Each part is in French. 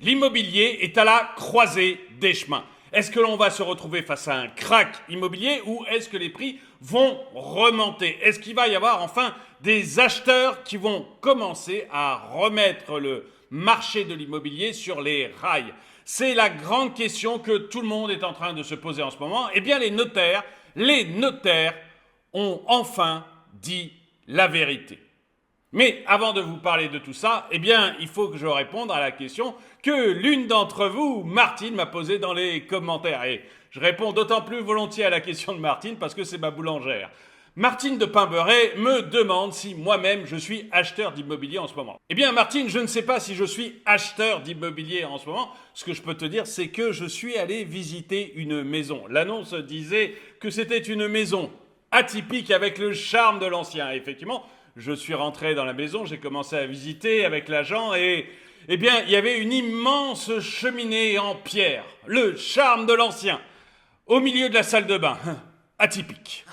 L'immobilier est à la croisée des chemins. Est-ce que l'on va se retrouver face à un crack immobilier ou est-ce que les prix vont remonter? Est-ce qu'il va y avoir enfin des acheteurs qui vont commencer à remettre le marché de l'immobilier sur les rails? C'est la grande question que tout le monde est en train de se poser en ce moment. Eh bien, les notaires ont enfin dit la vérité. Mais avant de vous parler de tout ça, eh bien, il faut que je réponde à la question que l'une d'entre vous, Martine, m'a posée dans les commentaires. Et je réponds d'autant plus volontiers à la question de Martine parce que c'est ma boulangère. Martine de Paimberet me demande si moi-même je suis acheteur d'immobilier en ce moment. Eh bien, Martine, je ne sais pas si je suis acheteur d'immobilier en ce moment. Ce que je peux te dire, c'est que je suis allé visiter une maison. L'annonce disait que c'était une maison atypique avec le charme de l'ancien. Effectivement, je suis rentré dans la maison, j'ai commencé à visiter avec l'agent et, eh bien, il y avait une immense cheminée en pierre, le charme de l'ancien, au milieu de la salle de bain, atypique.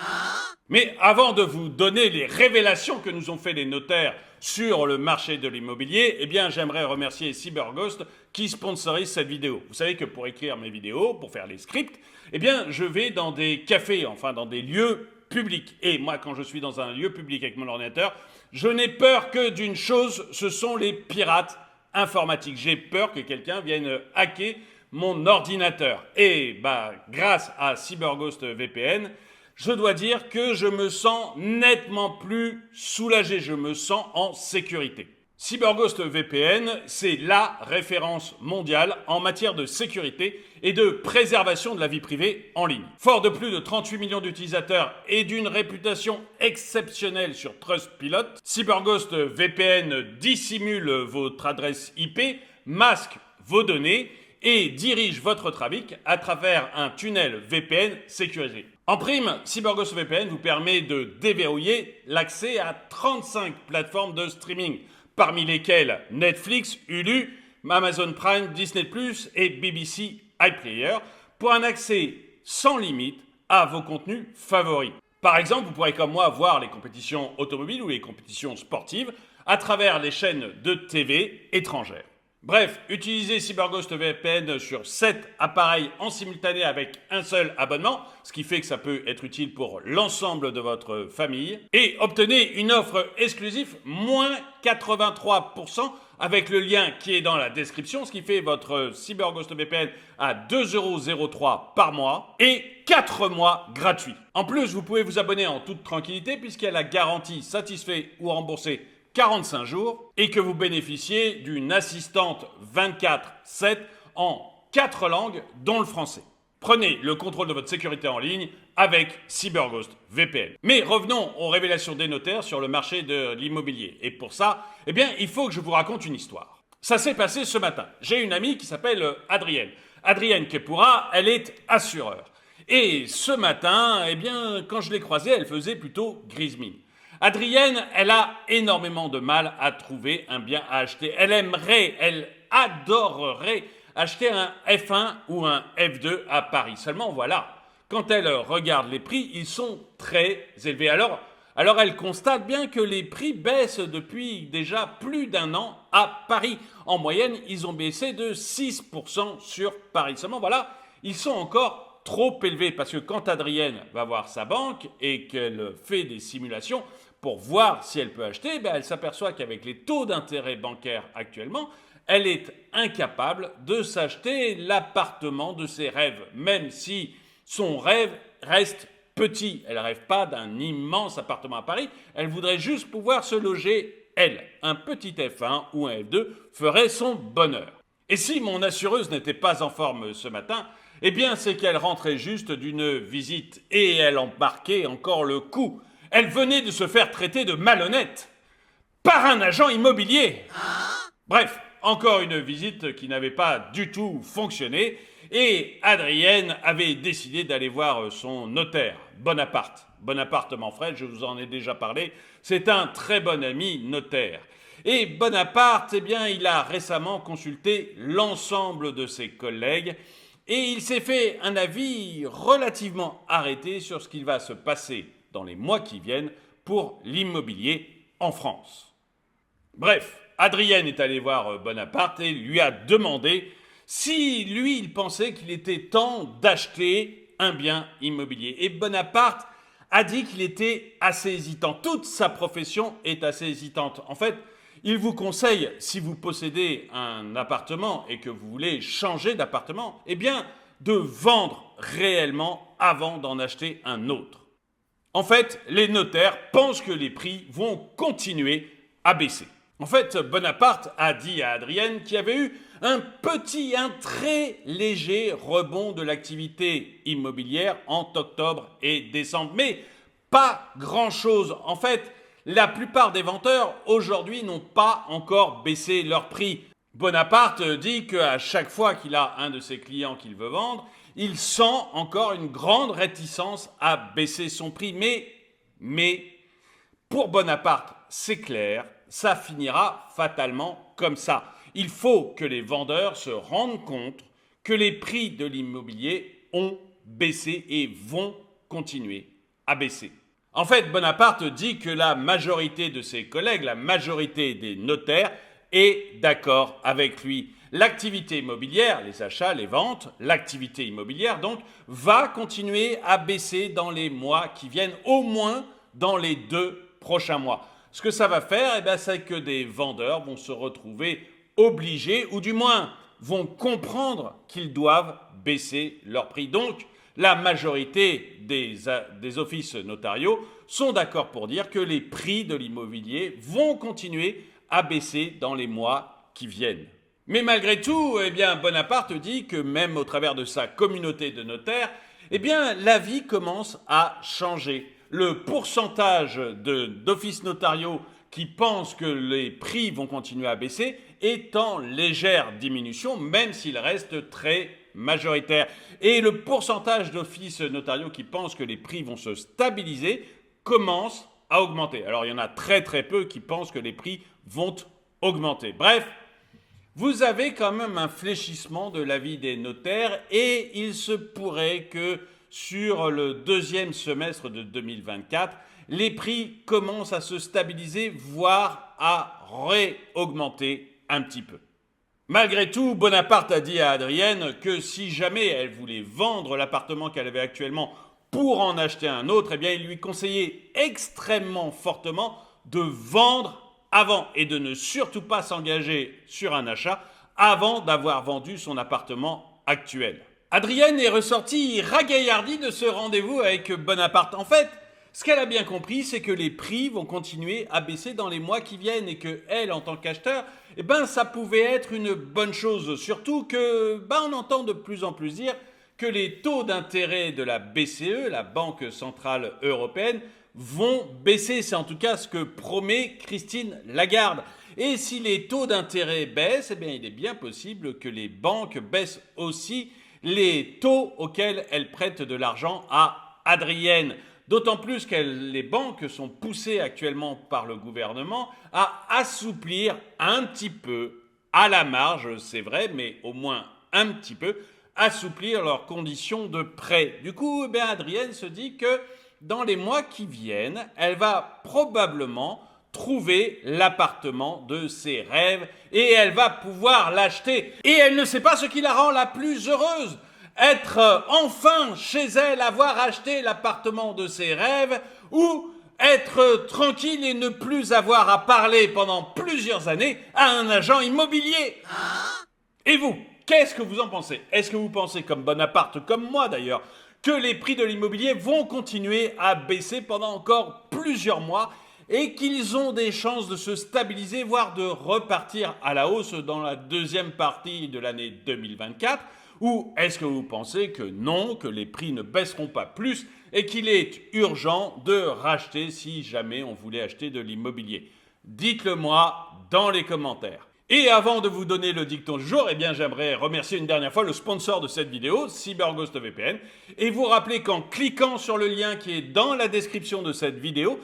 Mais avant de vous donner les révélations que nous ont fait les notaires sur le marché de l'immobilier, eh bien, j'aimerais remercier CyberGhost qui sponsorise cette vidéo. Vous savez que pour écrire mes vidéos, pour faire les scripts, eh bien, je vais dans des cafés, enfin dans des lieux public. Et moi, quand je suis dans un lieu public avec mon ordinateur, je n'ai peur que d'une chose, ce sont les pirates informatiques. J'ai peur que quelqu'un vienne hacker mon ordinateur. Et grâce à CyberGhost VPN, je dois dire que je me sens nettement plus soulagé, je me sens en sécurité. CyberGhost VPN, c'est la référence mondiale en matière de sécurité et de préservation de la vie privée en ligne. Fort de plus de 38 millions d'utilisateurs et d'une réputation exceptionnelle sur Trustpilot, CyberGhost VPN dissimule votre adresse IP, masque vos données et dirige votre trafic à travers un tunnel VPN sécurisé. En prime, CyberGhost VPN vous permet de déverrouiller l'accès à 35 plateformes de streaming, parmi lesquelles Netflix, Hulu, Amazon Prime, Disney+, et BBC iPlayer, pour un accès sans limite à vos contenus favoris. Par exemple, vous pourrez comme moi voir les compétitions automobiles ou les compétitions sportives à travers les chaînes de TV étrangères. Bref, utilisez CyberGhost VPN sur 7 appareils en simultané avec un seul abonnement, ce qui fait que ça peut être utile pour l'ensemble de votre famille. Et obtenez une offre exclusive, moins 83% avec le lien qui est dans la description, ce qui fait votre CyberGhost VPN à 2,03 € par mois et 4 mois gratuits. En plus, vous pouvez vous abonner en toute tranquillité puisqu'il y a la garantie satisfait ou remboursé 45 jours et que vous bénéficiez d'une assistante 24/7 en 4 langues, dont le français. Prenez le contrôle de votre sécurité en ligne avec CyberGhost VPN. Mais revenons aux révélations des notaires sur le marché de l'immobilier. Et pour ça, eh bien, il faut que je vous raconte une histoire. Ça s'est passé ce matin. J'ai une amie qui s'appelle Adrienne. Adrienne Kepura, elle est assureur. Et ce matin, eh bien, quand je l'ai croisée, elle faisait plutôt grise mine. Adrienne, elle a énormément de mal à trouver un bien à acheter. Elle adorerait acheter un F1 ou un F2 à Paris. Seulement voilà, quand elle regarde les prix, ils sont très élevés. Alors elle constate bien que les prix baissent depuis déjà plus d'un an à Paris. En moyenne, ils ont baissé de 6% sur Paris. Seulement voilà, ils sont encore trop élevés parce que quand Adrienne va voir sa banque et qu'elle fait des simulations pour voir si elle peut acheter, elle s'aperçoit qu'avec les taux d'intérêt bancaires actuellement, elle est incapable de s'acheter l'appartement de ses rêves, même si son rêve reste petit. Elle ne rêve pas d'un immense appartement à Paris, elle voudrait juste pouvoir se loger, elle. Un petit F1 ou un F2 ferait son bonheur. Et si mon assureuse n'était pas en forme ce matin, eh bien c'est qu'elle rentrait juste d'une visite et elle embarquait encore le coup. Elle venait de se faire traiter de malhonnête par un agent immobilier. Bref, encore une visite qui n'avait pas du tout fonctionné et Adrienne avait décidé d'aller voir son notaire, Bonaparte. Bonaparte Manfred, je vous en ai déjà parlé, c'est un très bon ami notaire. Et Bonaparte, eh bien, il a récemment consulté l'ensemble de ses collègues et il s'est fait un avis relativement arrêté sur ce qu'il va se passer dans les mois qui viennent pour l'immobilier en France. Bref, Adrienne est allée voir Bonaparte et lui a demandé si lui, il pensait qu'il était temps d'acheter un bien immobilier. Et Bonaparte a dit qu'il était assez hésitant. Toute sa profession est assez hésitante. En fait, il vous conseille, si vous possédez un appartement et que vous voulez changer d'appartement, eh bien, de vendre réellement avant d'en acheter un autre. En fait, les notaires pensent que les prix vont continuer à baisser. En fait, Bonaparte a dit à Adrienne qu'il y avait eu un très léger rebond de l'activité immobilière entre octobre et décembre. Mais pas grand-chose. En fait, la plupart des vendeurs aujourd'hui n'ont pas encore baissé leur prix. Bonaparte dit qu'à chaque fois qu'il a un de ses clients qu'il veut vendre, il sent encore une grande réticence à baisser son prix. Mais pour Bonaparte, c'est clair, ça finira fatalement comme ça. Il faut que les vendeurs se rendent compte que les prix de l'immobilier ont baissé et vont continuer à baisser. En fait, Bonaparte dit que la majorité de ses collègues, la majorité des notaires, est d'accord avec lui. L'activité immobilière, les achats, les ventes, l'activité immobilière donc, va continuer à baisser dans les mois qui viennent, au moins dans les 2 prochains mois. Ce que ça va faire, c'est que des vendeurs vont se retrouver obligés, ou du moins vont comprendre qu'ils doivent baisser leur prix. Donc, la majorité des offices notariaux sont d'accord pour dire que les prix de l'immobilier vont continuer à baisser dans les mois qui viennent. Mais malgré tout, Bonaparte dit que même au travers de sa communauté de notaires, la vie commence à changer. Le pourcentage d'offices notariaux qui pensent que les prix vont continuer à baisser est en légère diminution, même s'il reste très majoritaire. Et le pourcentage d'offices notariaux qui pensent que les prix vont se stabiliser commence à augmenter. Alors il y en a très peu qui pensent que les prix vont augmenter. Bref, vous avez quand même un fléchissement de l'avis des notaires et il se pourrait que sur le 2e semestre de 2024, les prix commencent à se stabiliser, voire à réaugmenter un petit peu. Malgré tout, Bonaparte a dit à Adrienne que si jamais elle voulait vendre l'appartement qu'elle avait actuellement pour en acheter un autre, il lui conseillait extrêmement fortement de vendre avant et de ne surtout pas s'engager sur un achat avant d'avoir vendu son appartement actuel. Adrienne est ressortie ragaillardie de ce rendez-vous avec Bonaparte. En fait, ce qu'elle a bien compris, c'est que les prix vont continuer à baisser dans les mois qui viennent et que elle, en tant qu'acheteur, ça pouvait être une bonne chose. Surtout que, on entend de plus en plus dire que les taux d'intérêt de la BCE, la Banque Centrale Européenne, vont baisser. C'est en tout cas ce que promet Christine Lagarde. Et si les taux d'intérêt baissent, il est bien possible que les banques baissent aussi les taux auxquels elles prêtent de l'argent à Adrienne. D'autant plus que les banques sont poussées actuellement par le gouvernement à assouplir un petit peu, à la marge, c'est vrai, mais au moins un petit peu, assouplir leurs conditions de prêt. Du coup, Adrienne se dit que dans les mois qui viennent, elle va probablement trouver l'appartement de ses rêves et elle va pouvoir l'acheter. Et elle ne sait pas ce qui la rend la plus heureuse. Être enfin chez elle, avoir acheté l'appartement de ses rêves, ou être tranquille et ne plus avoir à parler pendant plusieurs années à un agent immobilier. Et vous, qu'est-ce que vous en pensez? Est-ce que vous pensez, comme Bonaparte, comme moi d'ailleurs, que les prix de l'immobilier vont continuer à baisser pendant encore plusieurs mois et qu'ils ont des chances de se stabiliser, voire de repartir à la hausse dans la 2e partie de l'année 2024? Ou est-ce que vous pensez que non, que les prix ne baisseront pas plus et qu'il est urgent de racheter si jamais on voulait acheter de l'immobilier? Dites-le moi dans les commentaires. Et avant de vous donner le dicton du jour, j'aimerais remercier une dernière fois le sponsor de cette vidéo, CyberGhost VPN, et vous rappeler qu'en cliquant sur le lien qui est dans la description de cette vidéo,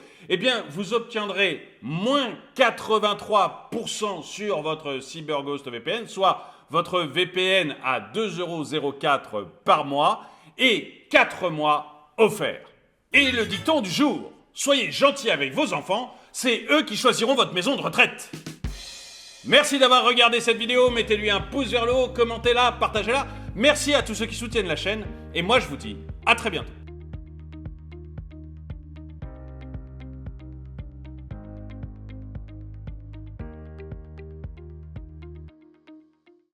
vous obtiendrez moins 83% sur votre CyberGhost VPN, soit votre VPN à 2,04 € par mois et 4 mois offerts. Et le dicton du jour, soyez gentils avec vos enfants, c'est eux qui choisiront votre maison de retraite. Merci d'avoir regardé cette vidéo, mettez-lui un pouce vers le haut, commentez-la, partagez-la. Merci à tous ceux qui soutiennent la chaîne, et moi je vous dis à très bientôt.